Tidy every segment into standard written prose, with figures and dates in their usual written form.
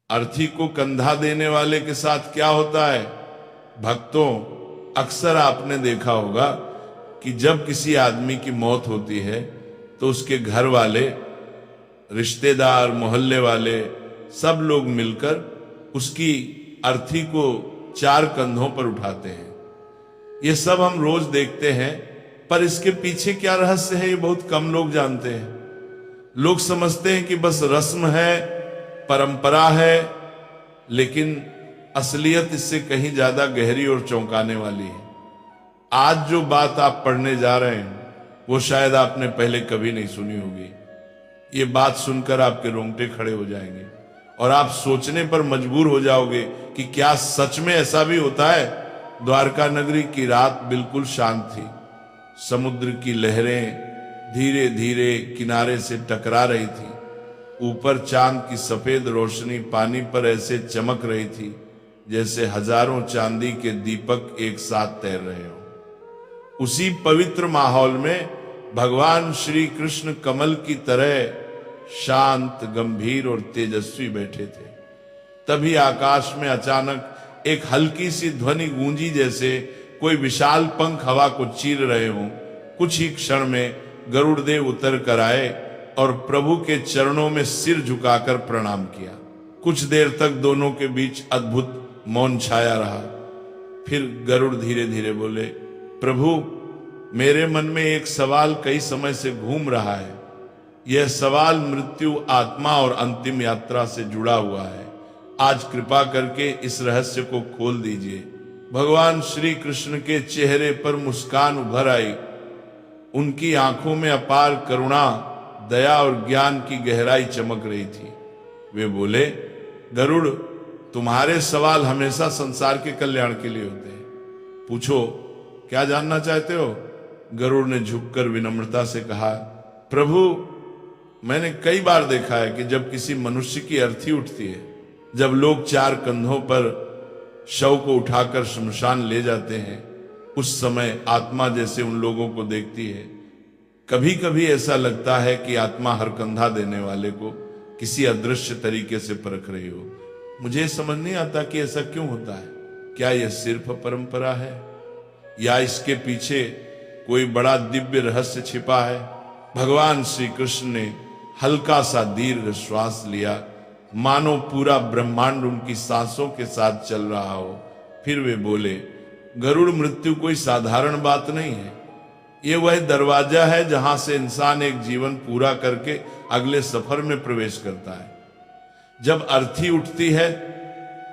अर्थी को कंधा देने वाले के साथ क्या होता है? भक्तों, अक्सर आपने देखा होगा कि जब किसी आदमी की मौत होती है तो उसके घर वाले, रिश्तेदार, मोहल्ले वाले सब लोग मिलकर उसकी अर्थी को 4 कंधों पर उठाते हैं। ये सब हम रोज देखते हैं, पर इसके पीछे क्या रहस्य है ये बहुत कम लोग जानते हैं। लोग समझते हैं कि बस रस्म है, परंपरा है, लेकिन असलियत इससे कहीं ज्यादा गहरी और चौंकाने वाली है। आज जो बात आप पढ़ने जा रहे हैं वो शायद आपने पहले कभी नहीं सुनी होगी। ये बात सुनकर आपके रोंगटे खड़े हो जाएंगे और आप सोचने पर मजबूर हो जाओगे कि क्या सच में ऐसा भी होता है। द्वारका नगरी की रात बिल्कुल शांत थी। समुद्र की लहरें धीरे धीरे किनारे से टकरा रही थी। ऊपर चांद की सफेद रोशनी पानी पर ऐसे चमक रही थी जैसे हजारों चांदी के दीपक एक साथ तैर रहे हो। उसी पवित्र माहौल में भगवान श्री कृष्ण कमल की तरह शांत, गंभीर और तेजस्वी बैठे थे। तभी आकाश में अचानक एक हल्की सी ध्वनि गूंजी, जैसे कोई विशाल पंख हवा को चीर रहे हों। कुछ ही क्षण में गरुड़ देव उतर कर आए और प्रभु के चरणों में सिर झुकाकर प्रणाम किया। कुछ देर तक दोनों के बीच अद्भुत मौन छाया रहा। फिर गरुड़ धीरे धीरे बोले, प्रभु, मेरे मन में एक सवाल कई समय से घूम रहा है। यह सवाल मृत्यु, आत्मा और अंतिम यात्रा से जुड़ा हुआ है। आज कृपा करके इस रहस्य को खोल दीजिए। भगवान श्री कृष्ण के चेहरे पर मुस्कान उभर आई। उनकी आंखों में अपार करुणा, दया और ज्ञान की गहराई चमक रही थी। वे बोले, गरुड़, तुम्हारे सवाल हमेशा संसार के कल्याण के लिए होते हैं। पूछो, क्या जानना चाहते हो? गरुड़ ने झुककर विनम्रता से कहा, प्रभु, मैंने कई बार देखा है कि जब किसी मनुष्य की अर्थी उठती है, जब लोग 4 कंधों पर शव को उठाकर शमशान ले जाते हैं, उस समय आत्मा जैसे उन लोगों को देखती है। कभी कभी ऐसा लगता है कि आत्मा हर कंधा देने वाले को किसी अदृश्य तरीके से परख रही हो। मुझे समझ नहीं आता कि ऐसा क्यों होता है। क्या यह सिर्फ परंपरा है या इसके पीछे कोई बड़ा दिव्य रहस्य छिपा है? भगवान श्री कृष्ण ने हल्का सा दीर्घ श्वास लिया, मानो पूरा ब्रह्मांड उनकी सांसों के साथ चल रहा हो। फिर वे बोले, गरुड़, मृत्यु कोई साधारण बात नहीं है। ये वह दरवाजा है जहां से इंसान एक जीवन पूरा करके अगले सफर में प्रवेश करता है। जब अर्थी उठती है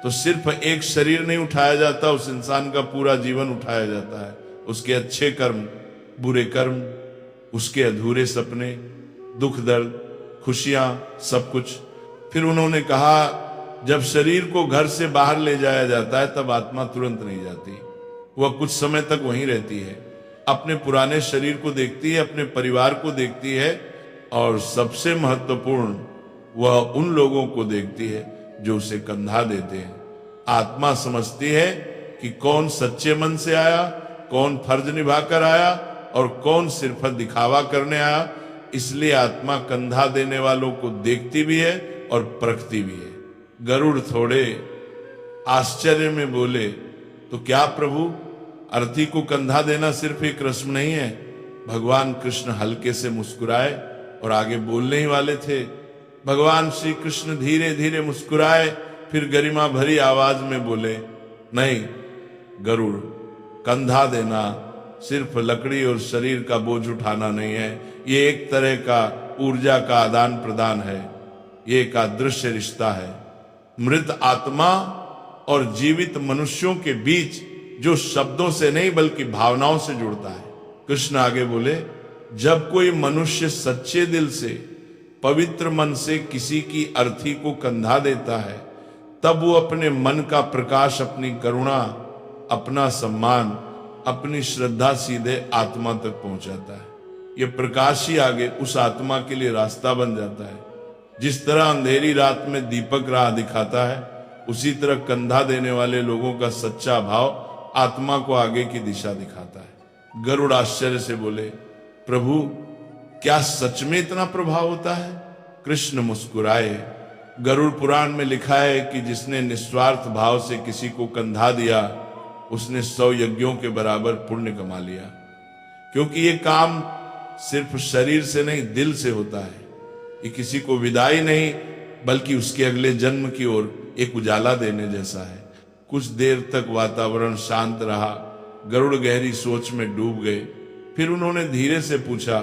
तो सिर्फ एक शरीर नहीं उठाया जाता, उस इंसान का पूरा जीवन उठाया जाता है। उसके अच्छे कर्म, बुरे कर्म, उसके अधूरे सपने, दुख दर्द, खुशियां, सब कुछ। फिर उन्होंने कहा, जब शरीर को घर से बाहर ले जाया जाता है तब आत्मा तुरंत नहीं जाती। वह कुछ समय तक वहीं रहती है, अपने पुराने शरीर को देखती है, अपने परिवार को देखती है और सबसे महत्वपूर्ण, वह उन लोगों को देखती है जो उसे कंधा देते हैं। आत्मा समझती है कि कौन सच्चे मन से आया, कौन फर्ज निभाकर आया और कौन सिर्फ दिखावा करने आया। इसलिए आत्मा कंधा देने वालों को देखती भी है और परखती भी है। गरुड़ थोड़े आश्चर्य में बोले, तो क्या प्रभु, अर्थी को कंधा देना सिर्फ एक रस्म नहीं है? भगवान कृष्ण हल्के से मुस्कुराए और आगे बोलने ही वाले थे। भगवान श्री कृष्ण धीरे धीरे मुस्कुराए, फिर गरिमा भरी आवाज में बोले, नहीं गरुड़, कंधा देना सिर्फ लकड़ी और शरीर का बोझ उठाना नहीं है। ये एक तरह का ऊर्जा का आदान प्रदान है। ये एक अदृश्य रिश्ता है, मृत आत्मा और जीवित मनुष्यों के बीच, जो शब्दों से नहीं बल्कि भावनाओं से जुड़ता है। कृष्ण आगे बोले, जब कोई मनुष्य सच्चे दिल से, पवित्र मन से किसी की अर्थी को कंधा देता है, तब वो अपने मन का प्रकाश, अपनी करुणा, अपना सम्मान, अपनी श्रद्धा सीधे आत्मा तक पहुंचाता है। ये प्रकाश ही आगे उस आत्मा के लिए रास्ता बन जाता है। जिस तरह अंधेरी रात में दीपक राह दिखाता है, उसी तरह कंधा देने वाले लोगों का सच्चा भाव आत्मा को आगे की दिशा दिखाता है। गरुड़ आश्चर्य से बोले, प्रभु, क्या सच में इतना प्रभाव होता है? कृष्ण मुस्कुराए गरुड़ पुराण में लिखा है कि जिसने निस्वार्थ भाव से किसी को कंधा दिया उसने 100 यज्ञों के बराबर पुण्य कमा लिया, क्योंकि ये काम सिर्फ शरीर से नहीं दिल से होता है। ये किसी को विदाई नहीं बल्कि उसके अगले जन्म की ओर एक उजाला देने जैसा है। कुछ देर तक वातावरण शांत रहा, गरुड़ गहरी सोच में डूब गए। फिर उन्होंने धीरे से पूछा,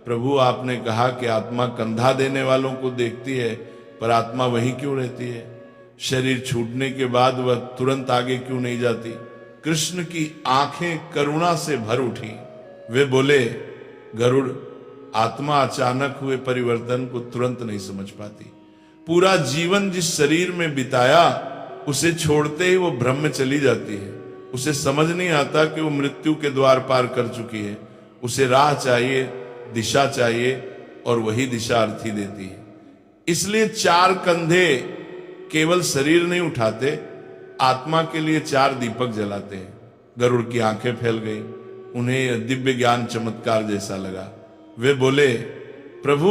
प्रभु आपने कहा कि आत्मा कंधा देने वालों को देखती है, पर आत्मा वहीं क्यों रहती है? शरीर छूटने के बाद वह तुरंत आगे क्यों नहीं जाती? कृष्ण की आंखें करुणा से भर उठी। वे बोले, गरुड़, आत्मा अचानक हुए परिवर्तन को तुरंत नहीं समझ पाती। पूरा जीवन जिस शरीर में बिताया उसे छोड़ते ही वो भ्रम में चली जाती है। उसे समझ नहीं आता कि वो मृत्यु के द्वार पार कर चुकी है। उसे राह चाहिए, दिशा चाहिए, और वही दिशा अर्थी देती है। इसलिए 4 कंधे केवल शरीर नहीं उठाते, आत्मा के लिए 4 दीपक जलाते हैं। गरुड़ की आंखें फैल गई, उन्हें दिव्य ज्ञान चमत्कार जैसा लगा। वे बोले, प्रभु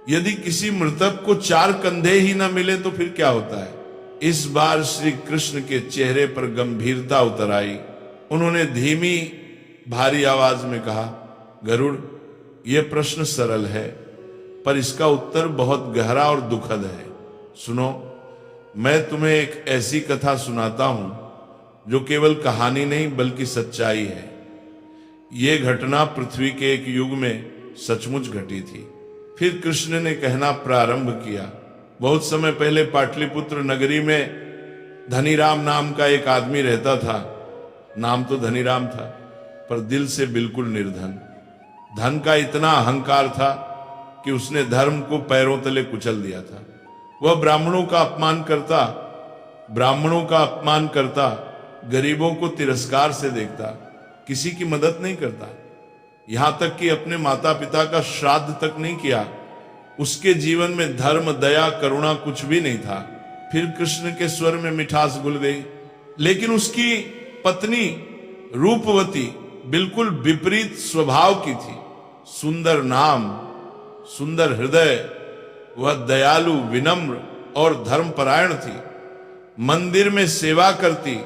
यदि किसी मृतक को 4 कंधे ही ना मिले तो फिर क्या होता है? इस बार श्री कृष्ण के चेहरे पर गंभीरता उतर आई। उन्होंने धीमी भारी आवाज में कहा, गरुड़, यह प्रश्न सरल है पर इसका उत्तर बहुत गहरा और दुखद है। सुनो, मैं तुम्हें एक ऐसी कथा सुनाता हूं जो केवल कहानी नहीं बल्कि सच्चाई है। यह घटना पृथ्वी के एक युग में सचमुच घटी थी। फिर कृष्ण ने कहना प्रारंभ किया, बहुत समय पहले पाटलिपुत्र नगरी में धनीराम नाम का एक आदमी रहता था। नाम तो धनीराम था पर दिल से बिल्कुल निर्धन। धन का इतना अहंकार था कि उसने धर्म को पैरों तले कुचल दिया था। वह ब्राह्मणों का अपमान करता, गरीबों को तिरस्कार से देखता, किसी की मदद नहीं करता, यहां तक कि अपने माता पिता का श्राद्ध तक नहीं किया। उसके जीवन में धर्म, दया, करुणा कुछ भी नहीं था। फिर कृष्ण के स्वर में मिठास घुल गई। लेकिन उसकी पत्नी रूपवती बिल्कुल विपरीत स्वभाव की थी। सुंदर नाम, सुंदर हृदय, वह दयालु, विनम्र और धर्मपरायण थी। मंदिर में सेवा करती,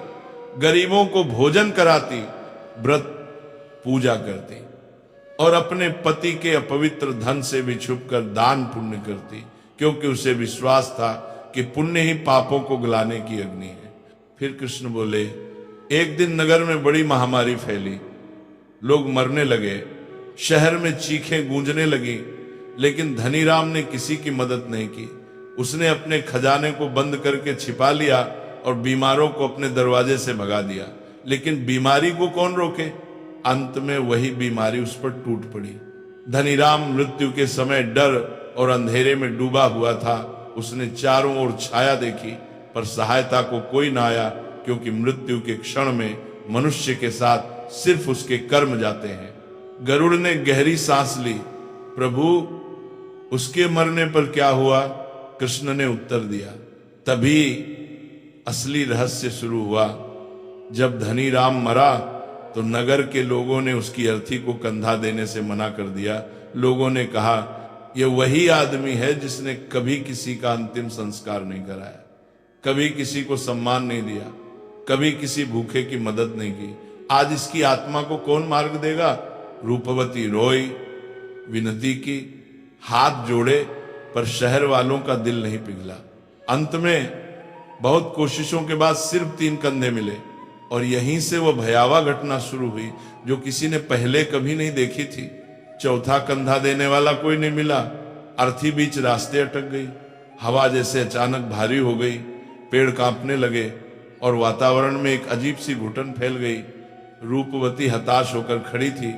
गरीबों को भोजन कराती, व्रत पूजा करती और अपने पति के अपवित्र धन से भी छुपकर दान पुण्य करती, क्योंकि उसे विश्वास था कि पुण्य ही पापों को गलाने की अग्नि है। फिर कृष्ण बोले, एक दिन नगर में बड़ी महामारी फैली, लोग मरने लगे, शहर में चीखें गूंजने लगी, लेकिन धनीराम ने किसी की मदद नहीं की। उसने अपने खजाने को बंद करके छिपा लिया और बीमारों को अपने दरवाजे से भगा दिया। लेकिन बीमारी को कौन रोके? अंत में वही बीमारी उस पर टूट पड़ी। धनीराम मृत्यु के समय डर और अंधेरे में डूबा हुआ था। उसने चारों ओर छाया देखी पर सहायता को कोई ना आया, क्योंकि मृत्यु के क्षण में मनुष्य के साथ सिर्फ उसके कर्म जाते हैं। गरुड़ ने गहरी सांस ली, प्रभु उसके मरने पर क्या हुआ? कृष्ण ने उत्तर दिया। तभी असली रहस्य शुरू हुआ। जब धनीराम मरा तो नगर के लोगों ने उसकी अर्थी को कंधा देने से मना कर दिया। लोगों ने कहा, यह वही आदमी है जिसने कभी किसी का अंतिम संस्कार नहीं कराया, कभी किसी को सम्मान नहीं दिया, कभी किसी भूखे की मदद नहीं की। आज इसकी आत्मा को कौन मार्ग देगा? रूपवती रोई, विनती की, हाथ जोड़े, पर शहर वालों का दिल नहीं पिघला। अंत में बहुत कोशिशों के बाद सिर्फ 3 कंधे मिले और यहीं से वह भयावह घटना शुरू हुई जो किसी ने पहले कभी नहीं देखी थी। चौथा कंधा देने वाला कोई नहीं मिला। अर्थी बीच रास्ते अटक गई। हवा जैसे अचानक भारी हो गई, पेड़ कांपने लगे और वातावरण में एक अजीब सी घुटन फैल गई। रूपवती हताश होकर खड़ी थी,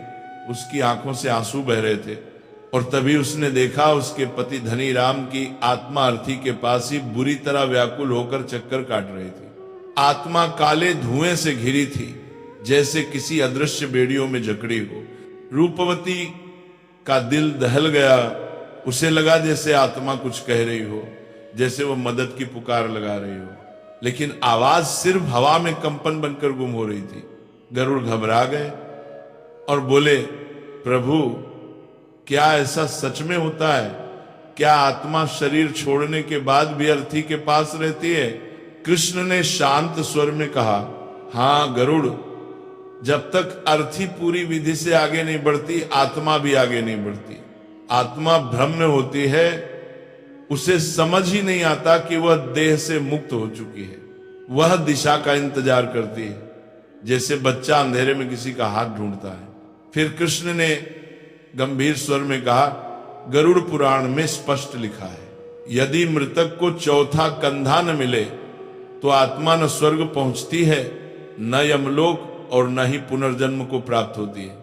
उसकी आंखों से आंसू बह रहे थे और तभी उसने देखा उसके पति धनीराम की आत्मा अर्थी के पास ही बुरी तरह व्याकुल होकर चक्कर काट रही थी। आत्मा काले धुएं से घिरी थी, जैसे किसी अदृश्य बेड़ियों में जकड़ी हो। रूपवती का दिल दहल गया। उसे लगा जैसे आत्मा कुछ कह रही हो, जैसे वो मदद की पुकार लगा रही हो, लेकिन आवाज सिर्फ हवा में कंपन बनकर गुम हो रही थी। गरुड़ घबरा गए और बोले, प्रभु क्या ऐसा सच में होता है? क्या आत्मा शरीर छोड़ने के बाद भी अर्थी के पास रहती है? कृष्ण ने शांत स्वर में कहा, हाँ गरुड़, जब तक अर्थी पूरी विधि से आगे नहीं बढ़ती, आत्मा भी आगे नहीं बढ़ती। आत्मा भ्रम में होती है, उसे समझ ही नहीं आता कि वह देह से मुक्त हो चुकी है। वह दिशा का इंतजार करती है, जैसे बच्चा अंधेरे में किसी का हाथ ढूंढता है। फिर कृष्ण ने गंभीर स्वर में कहा, गरुड़ पुराण में स्पष्ट लिखा है, यदि मृतक को चौथा कंधा न मिले तो आत्मा न स्वर्ग पहुंचती है, न यमलोक और न ही पुनर्जन्म को प्राप्त होती है।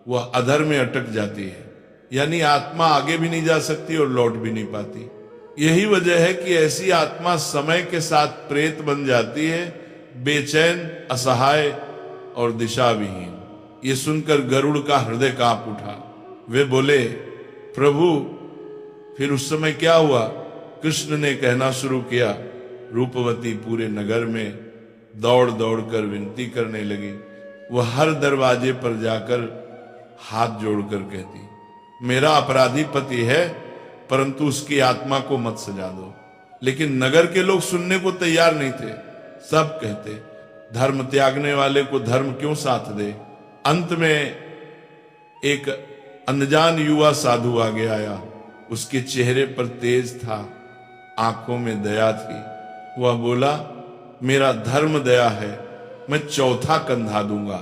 वह अधर में अटक जाती है, यानी आत्मा आगे भी नहीं जा सकती और लौट भी नहीं पाती। यही वजह है कि ऐसी आत्मा समय के साथ प्रेत बन जाती है, बेचैन, असहाय और दिशा विहीन। ये सुनकर गरुड़ का हृदय कांप उठा। वे बोले, प्रभु फिर उस समय क्या हुआ? कृष्ण ने कहना शुरू किया, रूपवती पूरे नगर में दौड़ दौड़ कर विनती करने लगी। वह हर दरवाजे पर जाकर हाथ जोड़कर कहती, मेरा अपराधी पति है, परंतु उसकी आत्मा को मत सजा दो। लेकिन नगर के लोग सुनने को तैयार नहीं थे। सब कहते, धर्म त्यागने वाले को धर्म क्यों साथ दे। अंत में एक अनजान युवा साधु आगे आया। उसके चेहरे पर तेज था, आंखों में दया थी। वह बोला, मेरा धर्म दया है, मैं चौथा कंधा दूंगा,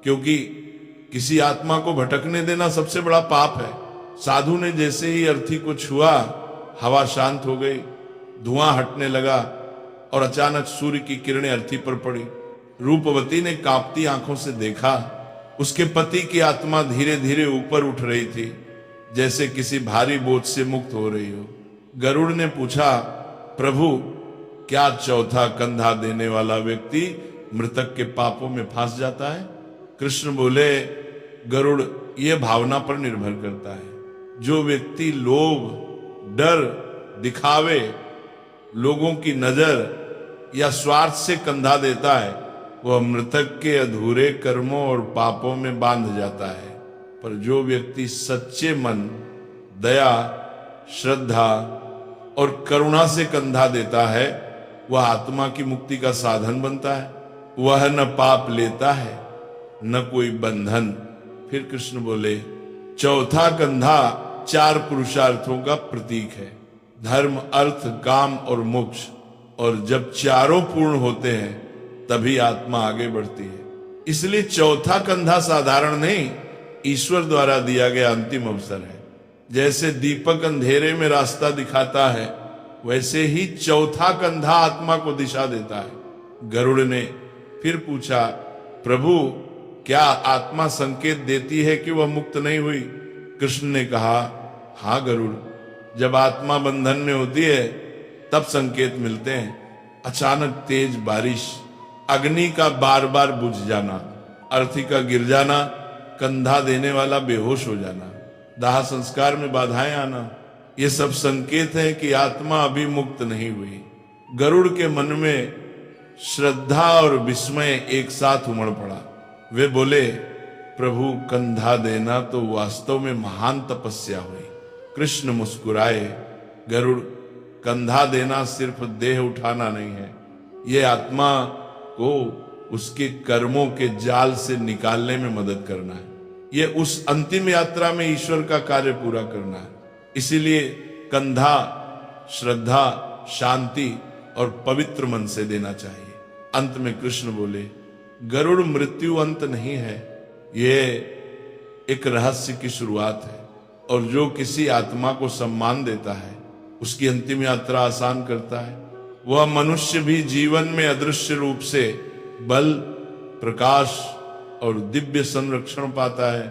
क्योंकि किसी आत्मा को भटकने देना सबसे बड़ा पाप है। साधु ने जैसे ही अर्थी को छुआ, हवा शांत हो गई, धुआं हटने लगा और अचानक सूर्य की किरणें अर्थी पर पड़ी। रूपवती ने कांपती आंखों से देखा, उसके पति की आत्मा धीरे धीरे ऊपर उठ रही थी, जैसे किसी भारी बोझ से मुक्त हो रही हो। गरुड़ ने पूछा, प्रभु क्या चौथा कंधा देने वाला व्यक्ति मृतक के पापों में फंस जाता है? कृष्ण बोले, गरुड़, यह भावना पर निर्भर करता है। जो व्यक्ति लोभ, डर, दिखावे, लोगों की नजर या स्वार्थ से कंधा देता है, वह मृतक के अधूरे कर्मों और पापों में बांध जाता है। पर जो व्यक्ति सच्चे मन, दया, श्रद्धा और करुणा से कंधा देता है, वह आत्मा की मुक्ति का साधन बनता है। वह न पाप लेता है, न कोई बंधन। फिर कृष्ण बोले, चौथा कंधा 4 पुरुषार्थों का प्रतीक है, धर्म, अर्थ, काम और मोक्ष। और जब चारों पूर्ण होते हैं तभी आत्मा आगे बढ़ती है। इसलिए चौथा कंधा साधारण नहीं, ईश्वर द्वारा दिया गया अंतिम अवसर है। जैसे दीपक अंधेरे में रास्ता दिखाता है, वैसे ही चौथा कंधा आत्मा को दिशा देता है। गरुड़ ने फिर पूछा, प्रभु क्या आत्मा संकेत देती है कि वह मुक्त नहीं हुई? कृष्ण ने कहा, हाँ गरुड़, जब आत्मा बंधन में होती है तब संकेत मिलते हैं। अचानक तेज बारिश, अग्नि का बार बार बुझ जाना, अर्थी का गिर जाना, कंधा देने वाला बेहोश हो जाना, दाह संस्कार में बाधाएं आना, ये सब संकेत है कि आत्मा अभी मुक्त नहीं हुई। गरुड़ के मन में श्रद्धा और विस्मय एक साथ उमड़ पड़ा। वे बोले, प्रभु कंधा देना तो वास्तव में महान तपस्या हुई। कृष्ण मुस्कुराए, गरुड़, कंधा देना सिर्फ देह उठाना नहीं है, ये आत्मा को उसके कर्मों के जाल से निकालने में मदद करना है। ये उस अंतिम यात्रा में ईश्वर का कार्य पूरा करना है। इसीलिए कंधा श्रद्धा, शांति और पवित्र मन से देना चाहिए। अंत में कृष्ण बोले, गरुड़, मृत्यु अंत नहीं है, ये एक रहस्य की शुरुआत है। और जो किसी आत्मा को सम्मान देता है, उसकी अंतिम यात्रा आसान करता है। वह मनुष्य भी जीवन में अदृश्य रूप से बल, प्रकाश और दिव्य संरक्षण पाता है।